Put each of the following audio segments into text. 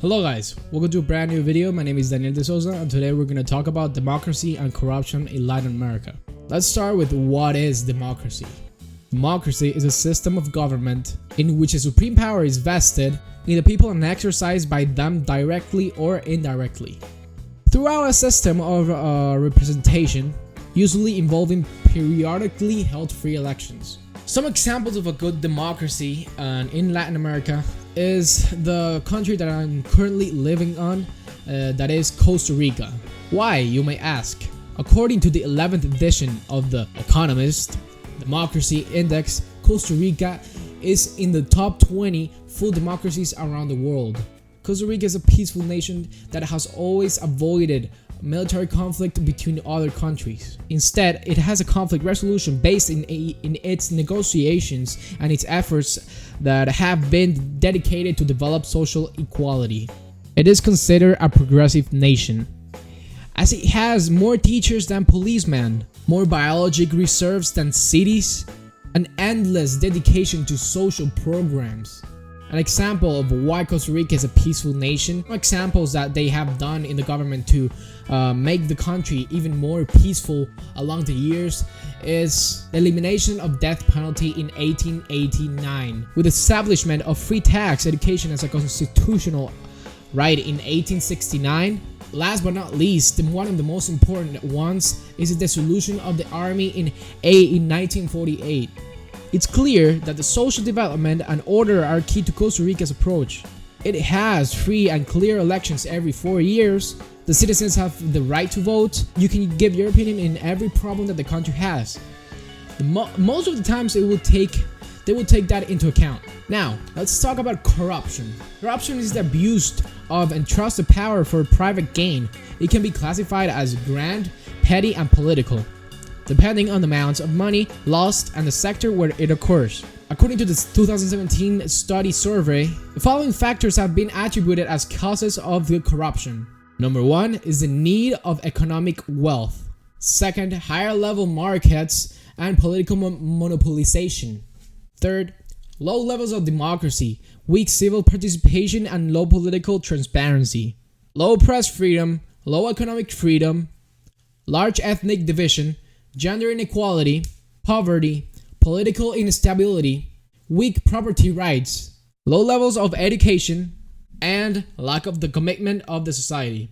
Hello guys, welcome to a brand new video. My name is Daniel De Souza and today we're going to talk about democracy and corruption in Latin America. Let's start with what is democracy. Democracy is a system of government in which a supreme power is vested in the people and exercised by them directly or indirectly. Throughout a system of representation, usually involving periodically held free elections. Some examples of a good democracy in Latin America is the country that I'm currently living on, that is Costa Rica. Why, you may ask? According to the 11th edition of The Economist Democracy Index, Costa Rica is in the top 20 full democracies around the world. Costa Rica is a peaceful nation that has always avoided military conflict between other countries. Instead, it has a conflict resolution based in its negotiations and its efforts that have been dedicated to develop social equality. It is considered a progressive nation, as it has more teachers than policemen, more biological reserves than cities, an endless dedication to social programs. An example of why Costa Rica is a peaceful nation, examples that they have done in the government to make the country even more peaceful along the years, is the elimination of death penalty in 1889, with establishment of free tax education as a constitutional right in 1869. Last but not least, one of the most important ones is the dissolution of the army in 1948. It's clear that the social development and order are key to Costa Rica's approach. It has free and clear elections every 4 years. The citizens have the right to vote. You can give your opinion in every problem that the country has. Most of the times they will take that into account. Now, let's talk about corruption. Corruption is the abuse of entrusted power for private gain. It can be classified as grand, petty, and political, depending on the amount of money lost and the sector where it occurs. According to the 2017 study survey, the following factors have been attributed as causes of the corruption. Number 1 is the need of economic wealth. Second, higher level markets and political monopolization. Third, low levels of democracy, weak civil participation, and low political transparency. Low press freedom, low economic freedom, large ethnic division, gender inequality, poverty, political instability, weak property rights, low levels of education, and lack of the commitment of the society.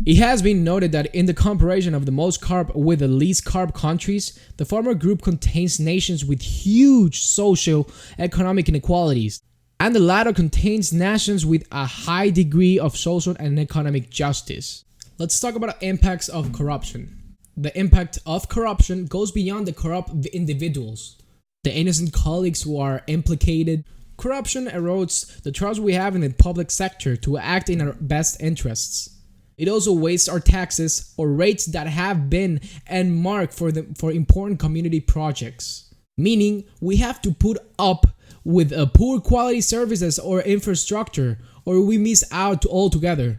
It has been noted that in the comparison of the most corrupt with the least corrupt countries, the former group contains nations with huge socio-economic inequalities, and the latter contains nations with a high degree of social and economic justice. Let's talk about impacts of corruption. The impact of corruption goes beyond the corrupt individuals, the innocent colleagues who are implicated. Corruption erodes the trust we have in the public sector to act in our best interests. It also wastes our taxes or rates that have been earmarked for important community projects, meaning we have to put up with poor quality services or infrastructure, or we miss out altogether.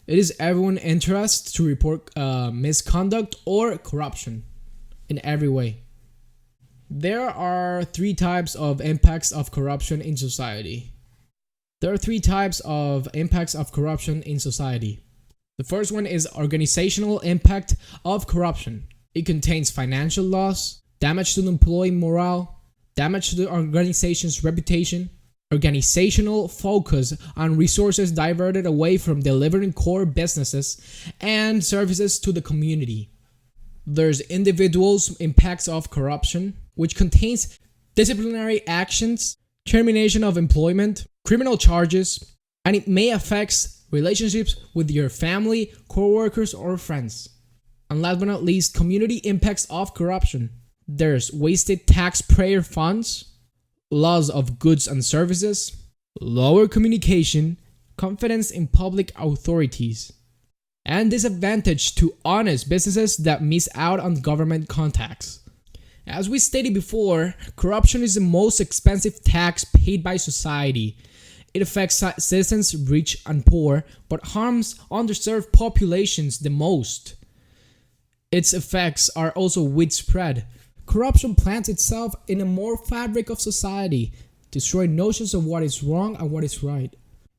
It is everyone's interest to report misconduct or corruption in every way. There are 3 types of impacts of corruption in society. The first one is organizational impact of corruption. It contains financial loss, damage to the employee morale, damage to the organization's reputation, organizational focus on resources diverted away from delivering core businesses and services to the community. There's individuals' impacts of corruption, which contains disciplinary actions, termination of employment, criminal charges, and it may affect relationships with your family, co-workers, or friends. And last but not least, community impacts of corruption. There's wasted taxpayer funds, loss of goods and services, lower communication, confidence in public authorities, and disadvantage to honest businesses that miss out on government contacts. As we stated before, corruption is the most expensive tax paid by society. It affects citizens rich and poor, but harms underserved populations the most. Its effects are also widespread. Corruption plants itself in a more fabric of society, destroying notions of what is wrong and what is right.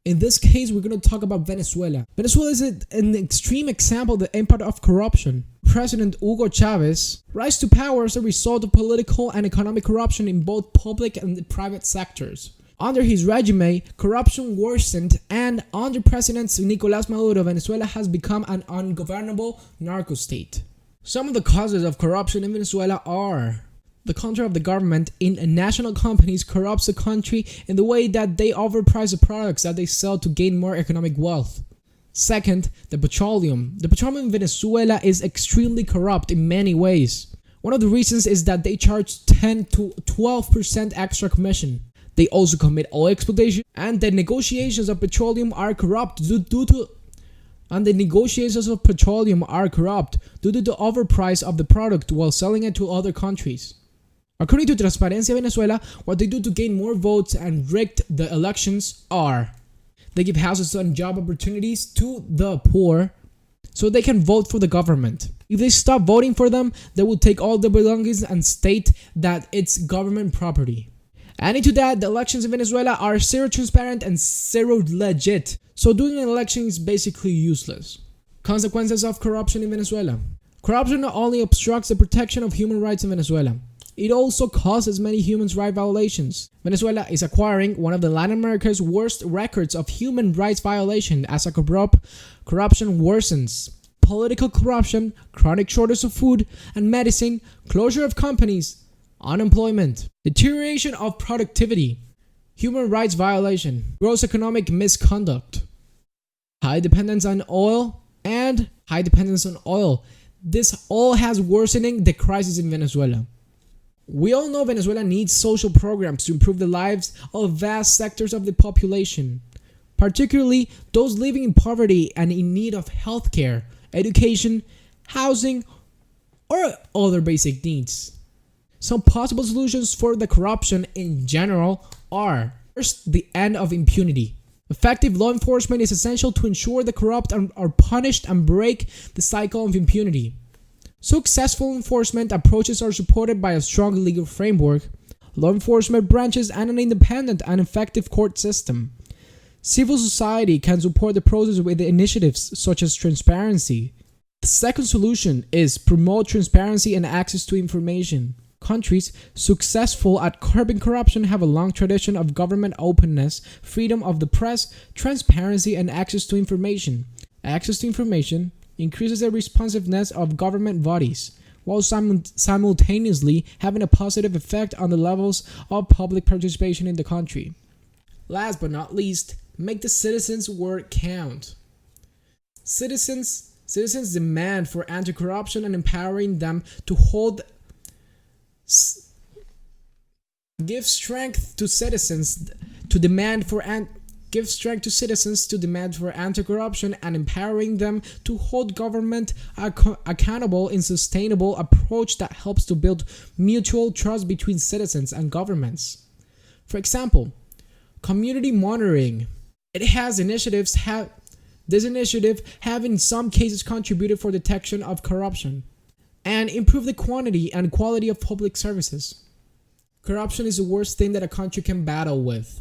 In this case, we're going to talk about Venezuela. Venezuela is an extreme example of the impact of corruption. President Hugo Chavez rise to power as a result of political and economic corruption in both public and private sectors. Under his regime, corruption worsened, and under President Nicolás Maduro, Venezuela has become an ungovernable narco-state. Some of the causes of corruption in Venezuela are: the control of the government in national companies corrupts the country in the way that they overprice the products that they sell to gain more economic wealth. Second, the petroleum. The petroleum in Venezuela is extremely corrupt in many ways. One of the reasons is that they charge 10 to 12% extra commission. They also commit oil exploitation, and the negotiations of petroleum are corrupt due to the overprice of the product while selling it to other countries. According to Transparencia Venezuela, what they do to gain more votes and rigged the elections are: they give houses and job opportunities to the poor so they can vote for the government. If they stop voting for them, they will take all their belongings and state that it's government property. Adding to that, the elections in Venezuela are zero transparent and zero legit, so doing an election is basically useless. Consequences of corruption in Venezuela. Corruption not only obstructs the protection of human rights in Venezuela, it also causes many human rights violations. Venezuela is acquiring one of the Latin America's worst records of human rights violation as corruption worsens. Political corruption, chronic shortage of food and medicine, closure of companies, unemployment, deterioration of productivity, human rights violation, gross economic misconduct, high dependence on oil. This all has worsening the crisis in Venezuela. We all know Venezuela needs social programs to improve the lives of vast sectors of the population, particularly those living in poverty and in need of healthcare, education, housing, or other basic needs. Some possible solutions for the corruption in general are: first, the end of impunity. Effective law enforcement is essential to ensure the corrupt are punished and break the cycle of impunity. Successful enforcement approaches are supported by a strong legal framework, law enforcement branches, and an independent and effective court system. Civil society can support the process with initiatives such as transparency. The second solution is promote transparency and access to information. Countries successful at curbing corruption have a long tradition of government openness, freedom of the press, transparency, and access to information. Access to information increases the responsiveness of government bodies, while simultaneously having a positive effect on the levels of public participation in the country. Last but not least, make the citizens' word count. Citizens demand for anti-corruption and empowering them to give strength to citizens to demand for anti-corruption and empowering them to hold government accountable in sustainable approach that helps to build mutual trust between citizens and governments. For example, community monitoring. This initiative have in some cases contributed for detection of corruption and improve the quantity and quality of public services. Corruption is the worst thing that a country can battle with.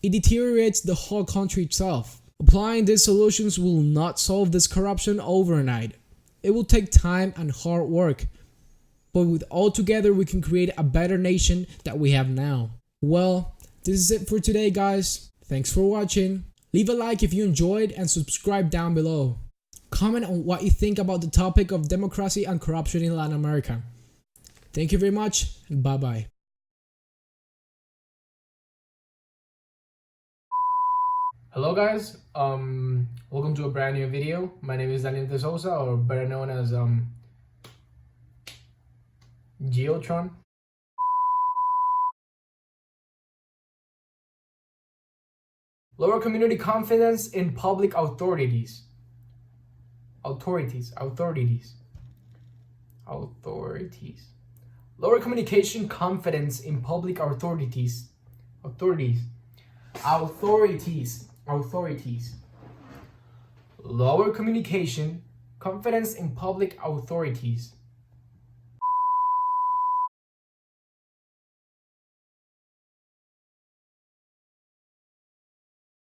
It deteriorates the whole country itself. Applying these solutions will not solve this corruption overnight. It will take time and hard work. But with all together, we can create a better nation that we have now. Well, this is it for today, guys. Thanks for watching. Leave a like if you enjoyed and subscribe down below. Comment on what you think about the topic of democracy and corruption in Latin America. Thank you very much, and bye-bye. Hello guys, welcome to a brand new video. My name is Daniel De Souza, or better known as Geotron. Lower community confidence in public authorities. Lower communication confidence in public authorities. Lower communication confidence in public authorities.